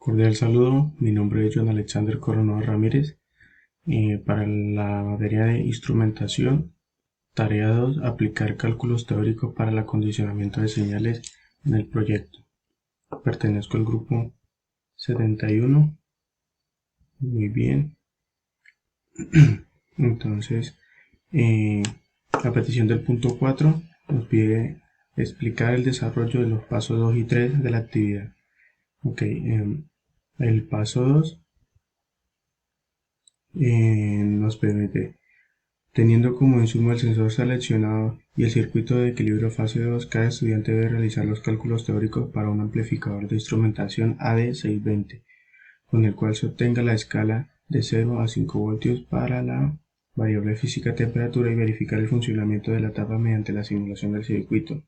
Cordial saludo, mi nombre es John Alexander Coronado Ramírez. Para la materia de instrumentación, tarea 2, aplicar cálculos teóricos para el acondicionamiento de señales en el proyecto. Pertenezco al grupo 71. Muy bien. Entonces, a petición del punto 4 nos pide explicar el desarrollo de los pasos 2 y 3 de la actividad. El paso 2 nos permite, teniendo como insumo el sensor seleccionado y el circuito de equilibrio fase 2, cada estudiante debe realizar los cálculos teóricos para un amplificador de instrumentación AD620, con el cual se obtenga la escala de 0 a 5 voltios para la variable física temperatura y verificar el funcionamiento de la tapa mediante la simulación del circuito.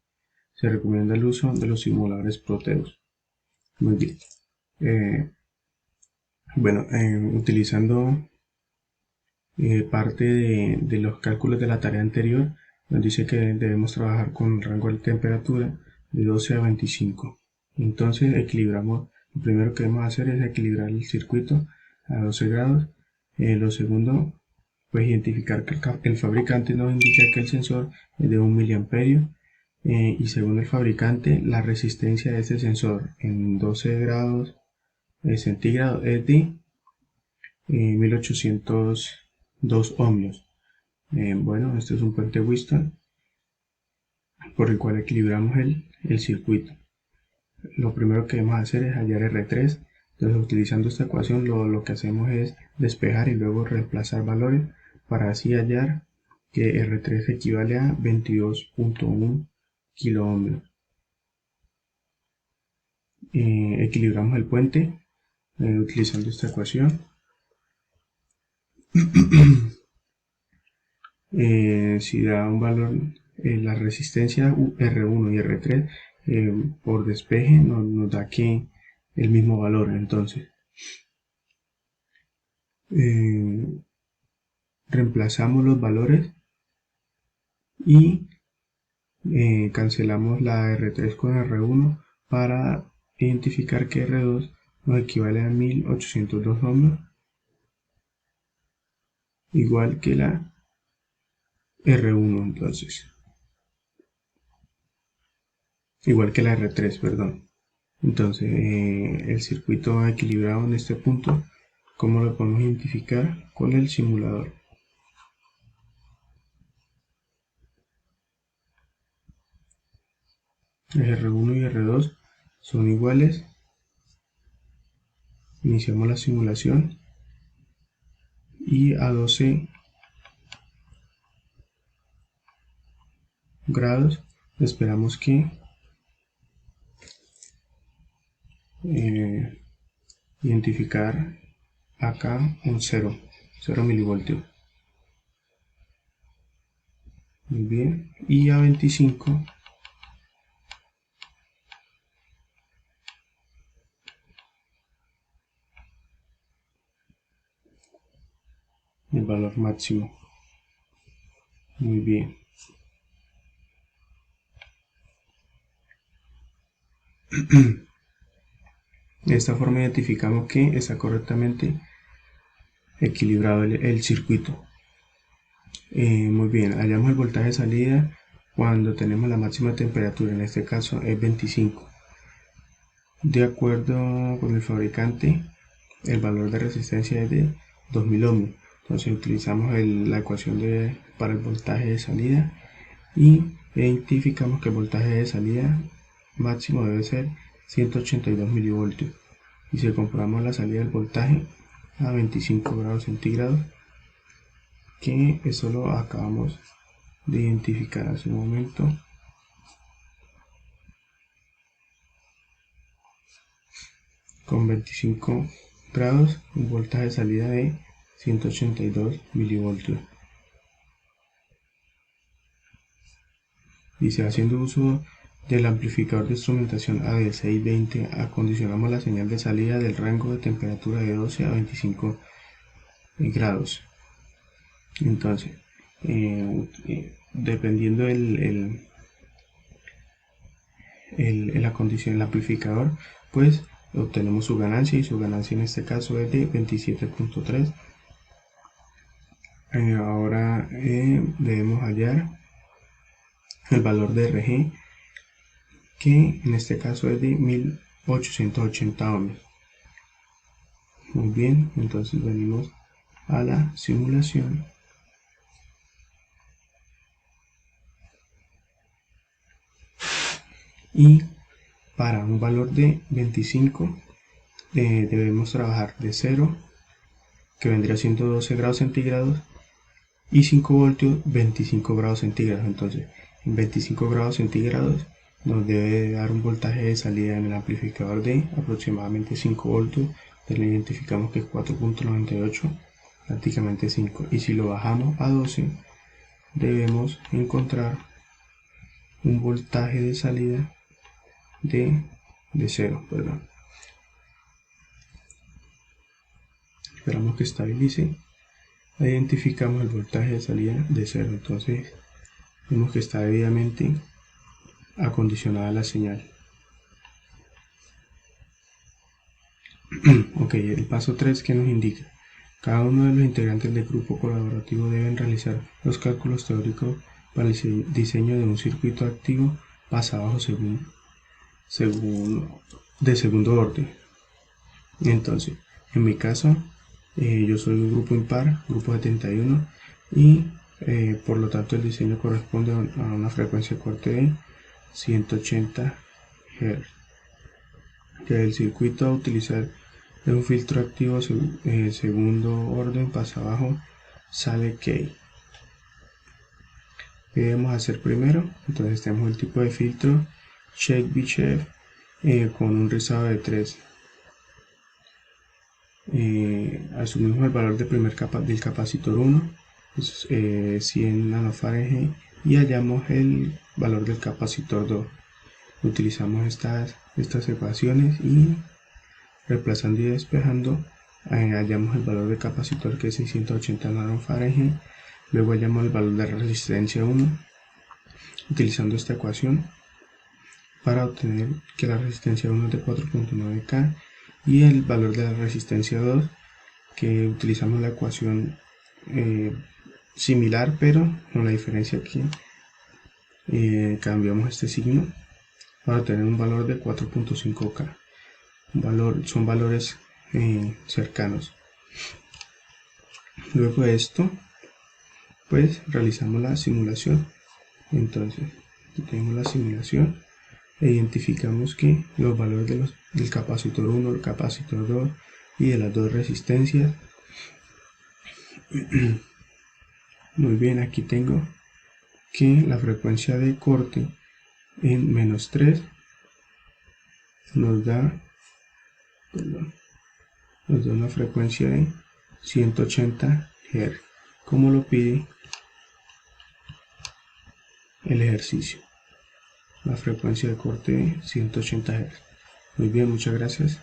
Se recomienda el uso de los simuladores Proteus. Muy bien. Utilizando parte de los cálculos de la tarea anterior, nos dice que debemos trabajar con un rango de temperatura de 12 a 25. Entonces equilibramos, lo primero que debemos hacer es equilibrar el circuito a 12 grados. Lo segundo, pues identificar que el fabricante nos indica que el sensor es de 1 miliamperio, y según el fabricante la resistencia de este sensor en 12 grados centígrados es de 1802 ohmios. Este es un puente Whiston por el cual equilibramos el circuito. Lo primero que debemos hacer es hallar R3. Entonces, utilizando esta ecuación, lo que hacemos es despejar y luego reemplazar valores para así hallar que R3 equivale a 22.1 kiloohmios. Equilibramos el puente utilizando esta ecuación. Si da un valor, la resistencia R1 y R3 por despeje nos da que el mismo valor. Entonces reemplazamos los valores y cancelamos la R3 con R1 para identificar que R2 nos equivale a 1802 ohmios, igual que la R1, entonces igual que la R3, perdón. Entonces el circuito equilibrado en este punto, ¿cómo lo podemos identificar? Con el simulador. R1 y R2 son iguales. Iniciamos la simulación y a 12 grados esperamos que identificar acá un 0 milivoltios. Muy bien, y a 25 el valor máximo. Muy bien. De esta forma identificamos que está correctamente equilibrado el circuito. Muy bien, hallamos el voltaje de salida cuando tenemos la máxima temperatura, en este caso es 25. De acuerdo con el fabricante, el valor de resistencia es de 2000 ohmios. Entonces utilizamos la ecuación para el voltaje de salida y identificamos que el voltaje de salida máximo debe ser 182 milivoltios. Y si comprobamos la salida del voltaje a 25 grados centígrados, que eso lo acabamos de identificar hace un momento. Con 25 grados, un voltaje de salida de 182 milivoltios. Dice, haciendo uso del amplificador de instrumentación AD620, acondicionamos la señal de salida del rango de temperatura de 12 a 25 grados. Entonces, dependiendo el amplificador, pues obtenemos su ganancia, y su ganancia en este caso es de 27.3. Ahora debemos hallar el valor de RG, que en este caso es de 1880 ohms. Muy bien, entonces venimos a la simulación y para un valor de 25 debemos trabajar de 0, que vendría siendo 12 grados centígrados, y 5 voltios, 25 grados centígrados. Entonces en 25 grados centígrados nos debe dar un voltaje de salida en el amplificador de aproximadamente 5 voltios. Entonces le identificamos que es 4.98, prácticamente 5, y si lo bajamos a 12 debemos encontrar un voltaje de salida de 0, perdón. Esperamos que estabilice. Identificamos el voltaje de salida de 0, entonces vemos que está debidamente acondicionada la señal. Ok, el paso 3, que nos indica: cada uno de los integrantes del grupo colaborativo deben realizar los cálculos teóricos para el diseño de un circuito activo pasa bajo de segundo orden. Entonces, en mi caso, yo soy un grupo impar, grupo 71, y por lo tanto el diseño corresponde a una frecuencia de corte de 180 Hz. Que el circuito a utilizar es un filtro activo segundo orden pasa abajo sale K. ¿Qué debemos hacer primero? Entonces tenemos el tipo de filtro Chebyshev con un rizado de 3. Asumimos el valor de primer capa del capacitor 1, 100 nanofarad, y hallamos el valor del capacitor 2. Utilizamos estas ecuaciones y reemplazando y despejando hallamos el valor del capacitor, que es 680 nanofarad. Luego hallamos el valor de resistencia 1 utilizando esta ecuación para obtener que la resistencia 1 es de 4.9K, y el valor de la resistencia 2, que utilizamos la ecuación similar, pero con la diferencia que cambiamos este signo para obtener un valor de 4.5K. Son valores cercanos. Luego de esto, pues realizamos la simulación. Entonces aquí tenemos la simulación e identificamos que los valores del capacitor 1, el capacitor 2 y de las dos resistencias. Muy bien, aquí tengo que la frecuencia de corte en -3 nos da una frecuencia de 180 Hz, como lo pide el ejercicio. La frecuencia de corte de 180 Hz. Muy bien, muchas gracias.